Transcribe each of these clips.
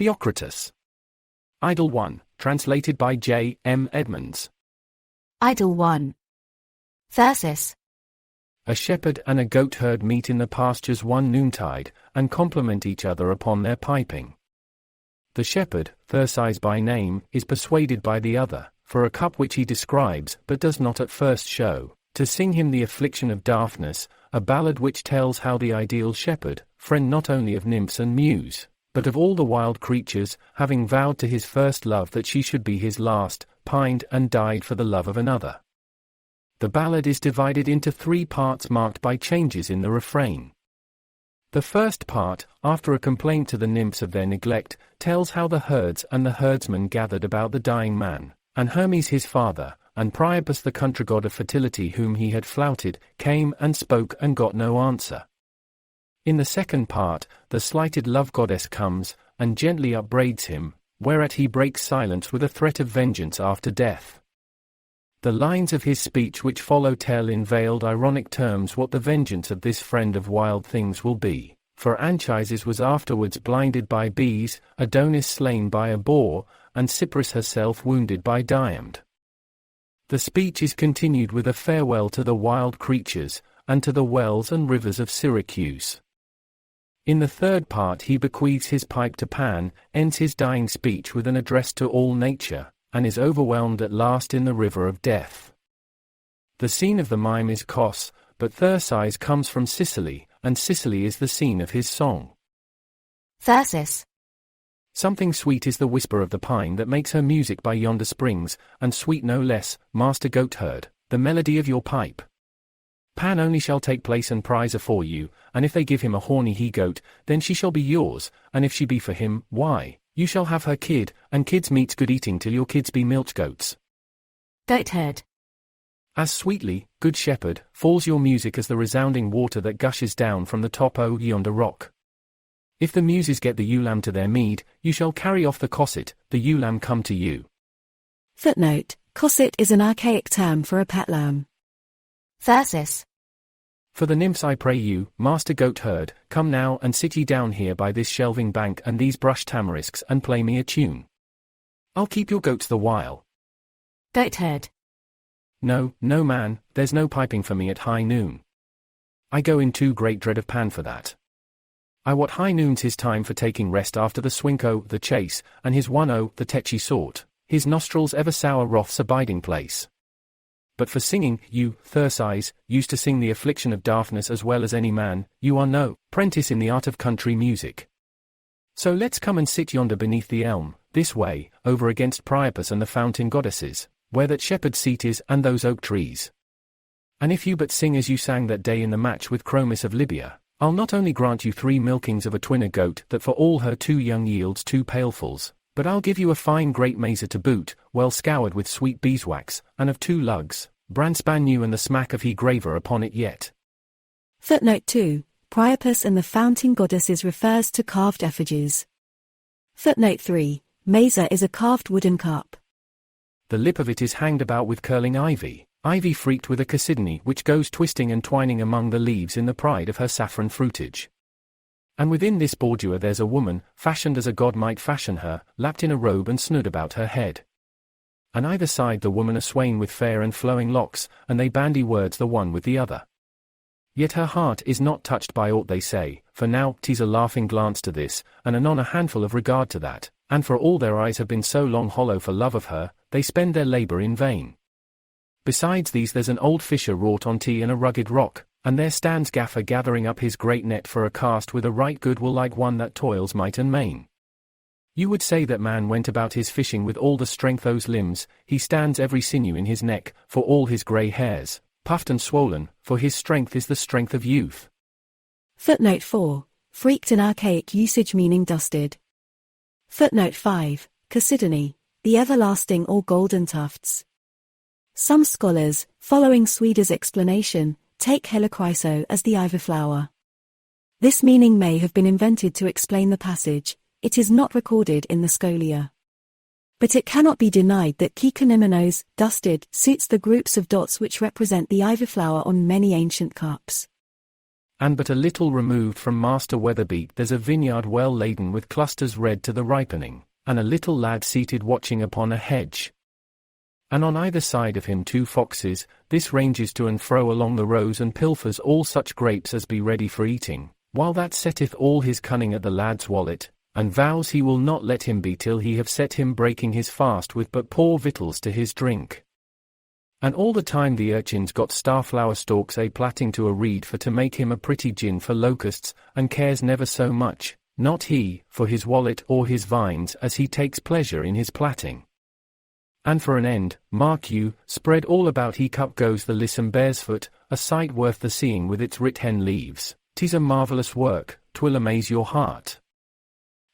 Theocritus. Idyll 1, translated by J. M. Edmonds. Idyll 1. Thyrsus. A shepherd and a goatherd meet in the pastures one noontide, and compliment each other upon their piping. The shepherd, Thyrsus by name, is persuaded by the other, for a cup which he describes but does not at first show, to sing him the affliction of Daphnis, a ballad which tells how the ideal shepherd, friend not only of nymphs and mews, but of all the wild creatures, having vowed to his first love that she should be his last, pined and died for the love of another. The ballad is divided into 3 parts marked by changes in the refrain. The first part, after a complaint to the nymphs of their neglect, tells how the herds and the herdsmen gathered about the dying man, and Hermes his father, and Priapus the country god of fertility whom he had flouted, came and spoke and got no answer. In the second part, the slighted love goddess comes, and gently upbraids him, whereat he breaks silence with a threat of vengeance after death. The lines of his speech which follow tell in veiled ironic terms what the vengeance of this friend of wild things will be, for Anchises was afterwards blinded by bees, Adonis slain by a boar, and Cypris herself wounded by Diomede. The speech is continued with a farewell to the wild creatures, and to the wells and rivers of Syracuse. In the third part he bequeaths his pipe to Pan, ends his dying speech with an address to all nature, and is overwhelmed at last in the river of death. The scene of the mime is Kos, but Thyrsus comes from Sicily, and Sicily is the scene of his song. Thyrsus. Something sweet is the whisper of the pine that makes her music by yonder springs, and sweet no less, master goatherd, the melody of your pipe. Pan only shall take place and prize afore you, and if they give him a horny he-goat, then she shall be yours, and if she be for him, why, you shall have her kid, and kids meat's good eating till your kids be milch goats. Goatherd. As sweetly, good shepherd, falls your music as the resounding water that gushes down from the top o' yonder rock. If the muses get the ewe lamb to their mead, you shall carry off the cosset, the ewe lamb come to you. Footnote: Cosset is an archaic term for a pet lamb. Thyrsus. For the nymphs I pray you, master goatherd, come now and sit ye down here by this shelving bank and these brush tamarisks and play me a tune. I'll keep your goats the while. Goatherd. No, no man, there's no piping for me at high noon. I go in too great dread of Pan for that. I wot high noon's his time for taking rest after the swinko, the chase, and his 1-0, the tetchy sort, his nostrils ever sour wrath's abiding place. But for singing, you, Thyrsus, used to sing the affliction of Daphnis as well as any man, you are no prentice in the art of country music. So let's come and sit yonder beneath the elm, this way, over against Priapus and the fountain goddesses, where that shepherd's seat is and those oak trees. And if you but sing as you sang that day in the match with Chromis of Libya, I'll not only grant you 3 milkings of a twinner goat that for all her 2 young yields 2 pailfuls, but I'll give you a fine great mazer to boot, well scoured with sweet beeswax, and of 2 lugs, bran span new and the smack of he graver upon it yet. Footnote 2. Priapus and the fountain goddesses refers to carved effigies. Footnote 3. Mazer is a carved wooden cup. The lip of it is hanged about with curling ivy freaked with a casidony which goes twisting and twining among the leaves in the pride of her saffron fruitage. And within this bordure there's a woman, fashioned as a god might fashion her, lapped in a robe and snood about her head. On either side the woman a swain with fair and flowing locks, and they bandy words the one with the other. Yet her heart is not touched by aught they say, for now 'tis a laughing glance to this, and anon a handful of regard to that, and for all their eyes have been so long hollow for love of her, they spend their labour in vain. Besides these there's an old fisher wrought on tea in a rugged rock, and there stands Gaffer gathering up his great net for a cast with a right good will like one that toils might and main. You would say that man went about his fishing with all the strength o''s limbs, he stands every sinew in his neck, for all his grey hairs, puffed and swollen, for his strength is the strength of youth. Footnote 4. Freaked in archaic usage meaning dusted. Footnote 5. Casidony, the everlasting or golden tufts. Some scholars, following Sweden's explanation, take helichrysum as the ivy flower. This meaning may have been invented to explain the passage. It is not recorded in the Scholia. But it cannot be denied that kikonymenos, dusted, suits the groups of dots which represent the ivy flower on many ancient cups. And but a little removed from Master Weatherbeak there's a vineyard well laden with clusters red to the ripening, and a little lad seated watching upon a hedge. And on either side of him 2 foxes, this ranges to and fro along the rows and pilfers all such grapes as be ready for eating, while that setteth all his cunning at the lad's wallet, and vows he will not let him be till he have set him breaking his fast with but poor victuals to his drink. And all the time the urchins got starflower stalks plaiting to a reed for to make him a pretty gin for locusts, and cares never so much, not he, for his wallet or his vines as he takes pleasure in his plaiting. And for an end, mark you, spread all about he cup goes the lissom bearsfoot, a sight worth the seeing with its writ hen leaves, 'tis a marvellous work, 'twill amaze your heart.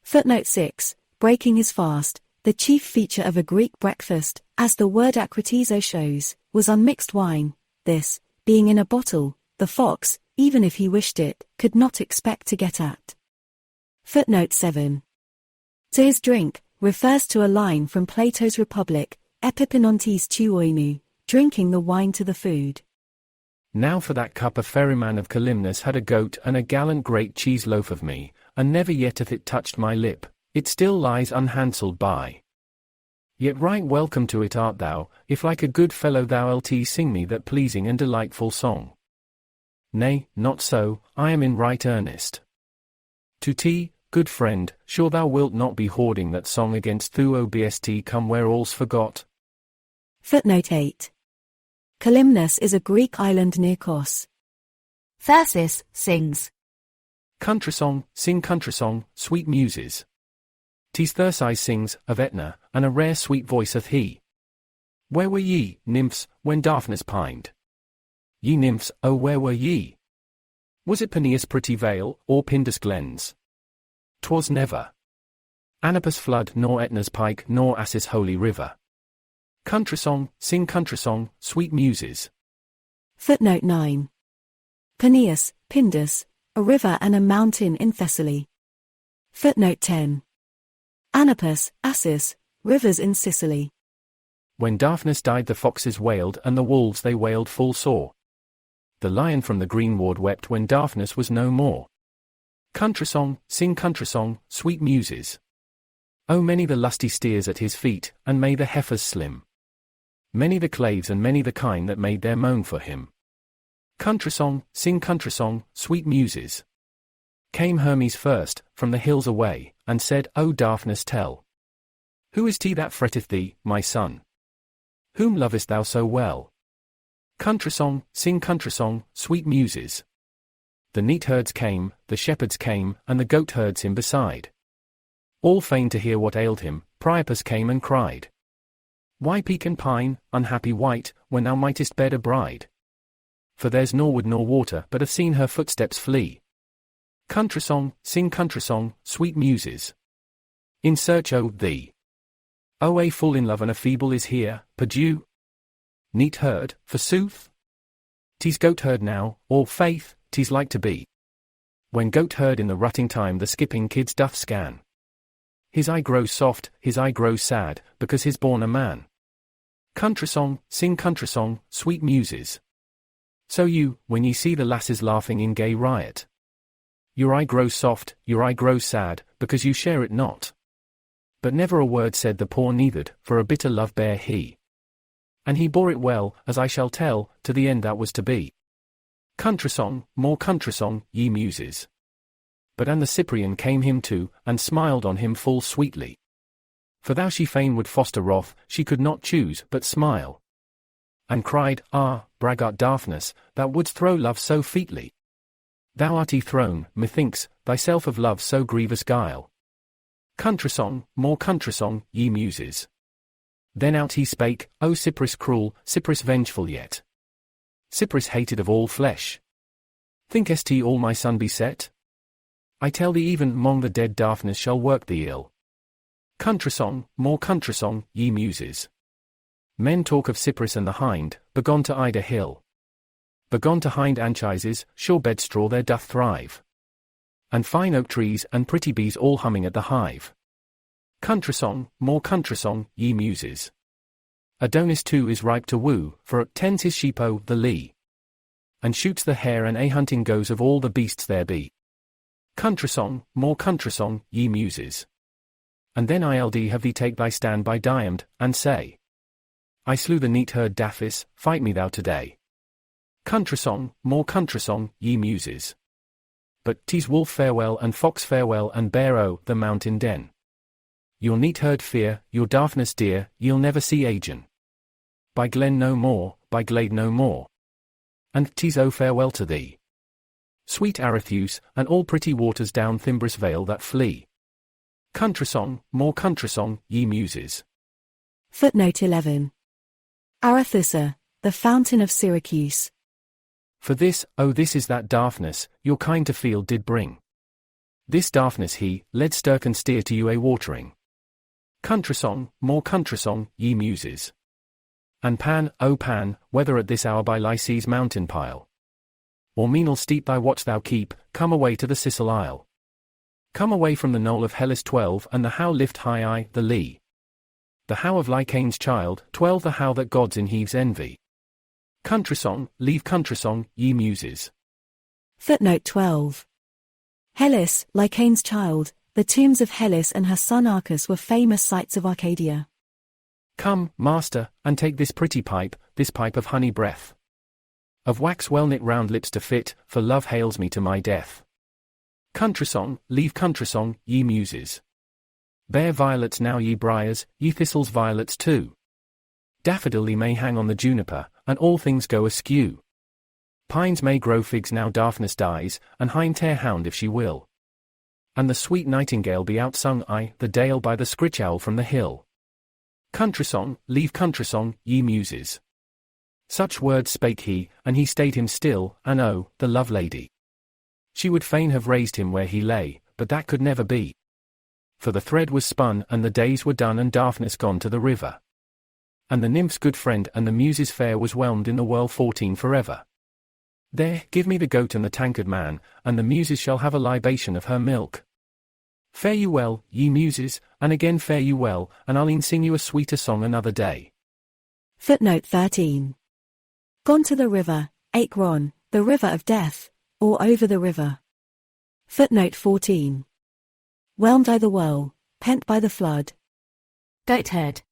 Footnote 6. Breaking his fast, the chief feature of a Greek breakfast, as the word akritizo shows, was unmixed wine. This, being in a bottle, the fox, even if he wished it, could not expect to get at. Footnote 7. To his drink, refers to a line from Plato's Republic, Epipinontes tuoinu, drinking the wine to the food. Now for that cup a ferryman of Calymnus had a goat and a gallant great cheese loaf of me, and never yet hath it touched my lip, it still lies unhandselled by. Yet right welcome to it art thou, if like a good fellow thou lt sing me that pleasing and delightful song. Nay, not so, I am in right earnest. To tea, good friend, sure thou wilt not be hoarding that song against thuo bst come where all's forgot. Footnote 8. Calymnus is a Greek island near Kos. Thyrsus sings. Country song, sweet muses. 'Tis Thyrsis sings, of Etna, and a rare sweet voice hath he. Where were ye, nymphs, when Daphnis pined? Ye nymphs, oh where were ye? Was it Peneus' pretty vale, or Pindus glens? 'Twas never Anapus flood, nor Etna's pike, nor Assis holy river. Country song, sweet muses. Footnote 9. Peneus, Pindus, a river and a mountain in Thessaly. Footnote 10. Anapus, Assis, rivers in Sicily. When Daphnis died the foxes wailed and the wolves they wailed full sore. The lion from the greenwood wept when Daphnis was no more. Country song, sweet muses. Oh many the lusty steers at his feet, and may the heifers slim. Many the claves and many the kine that made their moan for him. Country song, sweet muses. Came Hermes first, from the hills away, and said, O Daphnis tell. Who is he that fretteth thee, my son? Whom lovest thou so well? Country song, sweet muses. The neat herds came, the shepherds came, and the goat herds him beside. All fain to hear what ailed him, Priapus came and cried. Why peak and pine, unhappy wight, when thou mightest bed a bride? For there's nor wood nor water but have seen her footsteps flee. Country song, sweet muses. In search o' thee. O a full in love and a feeble is here, perdew. Neat herd, forsooth? 'Tis goat herd now, or faith, 'tis like to be. When goat herd in the rutting time the skipping kids doth scan. His eye grows soft, his eye grows sad, because he's born a man. Country song, sweet muses. So you, when ye see the lasses laughing in gay riot, your eye grows soft, your eye grows sad, because you share it not. But never a word said the poor neathered, for a bitter love bare he. And he bore it well, as I shall tell, to the end that was to be. Country song, more country song, ye muses. But and the Cyprian came him to, and smiled on him full sweetly. For though she fain would foster wrath, she could not choose but smile. And cried, Ah, braggart Daphnis, thou wouldst throw love so featly. Thou art thrown, methinks, thyself of love so grievous guile. Country song, more country song, ye muses. Then out he spake, O Cypris cruel, Cypris vengeful yet. Cypris hated of all flesh. Thinkest he all my son beset? I tell thee even 'mong the dead Daphnis shall work thee ill. Country song, more country song, ye muses. Men talk of Cypris and the hind, begone to Ida hill. Begone to hind Anchises, sure bedstraw there doth thrive. And fine oak trees and pretty bees all humming at the hive. Country song, more country song, ye muses. Adonis too is ripe to woo, for tends his sheep o' the lea. and shoots the hare and hunting goes of all the beasts there be. Country song, more country song, ye muses. And then Ild have thee take thy stand by Diamond, and say, I slew the neat herd Daphis, fight me thou today. Country song, more country song, ye muses. But 'tis wolf farewell and fox farewell and bear o' the mountain den. Your neat herd fear, your daftness dear, ye'll never see agin. By glen no more, by glade no more. And 'tis o farewell to thee. Sweet Arethusa, and all pretty waters down Thimbris vale that flee. Country song, more country song, ye muses. Footnote 11. Arethusa, the fountain of Syracuse. For this, oh this is that daftness, your kind to feel did bring. This daftness he, led stirk and steer to you a watering. Country song, more country song, ye muses. And Pan, O Pan, whether at this hour by Lyce's mountain pile, or Menal steep thy watch thou keep, come away to the Sicil Isle. Come away from the knoll of Hellas 12 and the how lift high I, the lee. The how of Lycaon's child, 12 the how that gods in heaves envy. Country song, leave country song, ye muses. Footnote 12. Hellas, Lycaon's child, the tombs of Hellas and her son Arcas were famous sites of Arcadia. Come, master, and take this pretty pipe, this pipe of honey breath. Of wax well knit round lips to fit, for love hails me to my death. Country song, leave country song, ye muses. Bear violets now ye briars, ye thistles violets too. Daffodil may hang on the juniper, and all things go askew. Pines may grow figs now daftness dies, and hind tear hound if she will. And the sweet nightingale be outsung the dale by the scritch owl from the hill. Country song, leave country song, ye muses. Such words spake he, and he stayed him still, and oh, the love lady. She would fain have raised him where he lay, but that could never be. For the thread was spun, and the days were done, and daftness gone to the river. And the nymph's good friend and the muse's fair was whelmed in the whirl 14 forever. There, give me the goat and the tankard man, and the muses shall have a libation of her milk. Fare you well, ye muses, and again fare you well, and I'll e'en sing you a sweeter song another day. Footnote 13. Gone to the river, Akron, the river of death, or over the river. Footnote 14. Whelmed I the whirl, pent by the flood. Goatherd.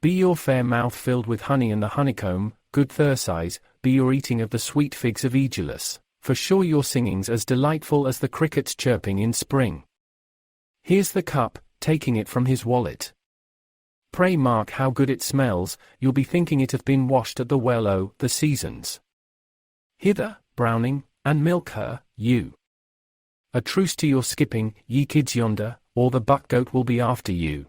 Be your fair mouth filled with honey and the honeycomb, good Thyrsus, be your eating of the sweet figs of Idyllus, for sure your singing's as delightful as the cricket's chirping in spring. Here's the cup, taking it from his wallet. Pray mark how good it smells, you'll be thinking it hath been washed at the well the seasons. Hither, Browning, and milk her, you. A truce to your skipping, ye kids yonder, or the buck goat will be after you.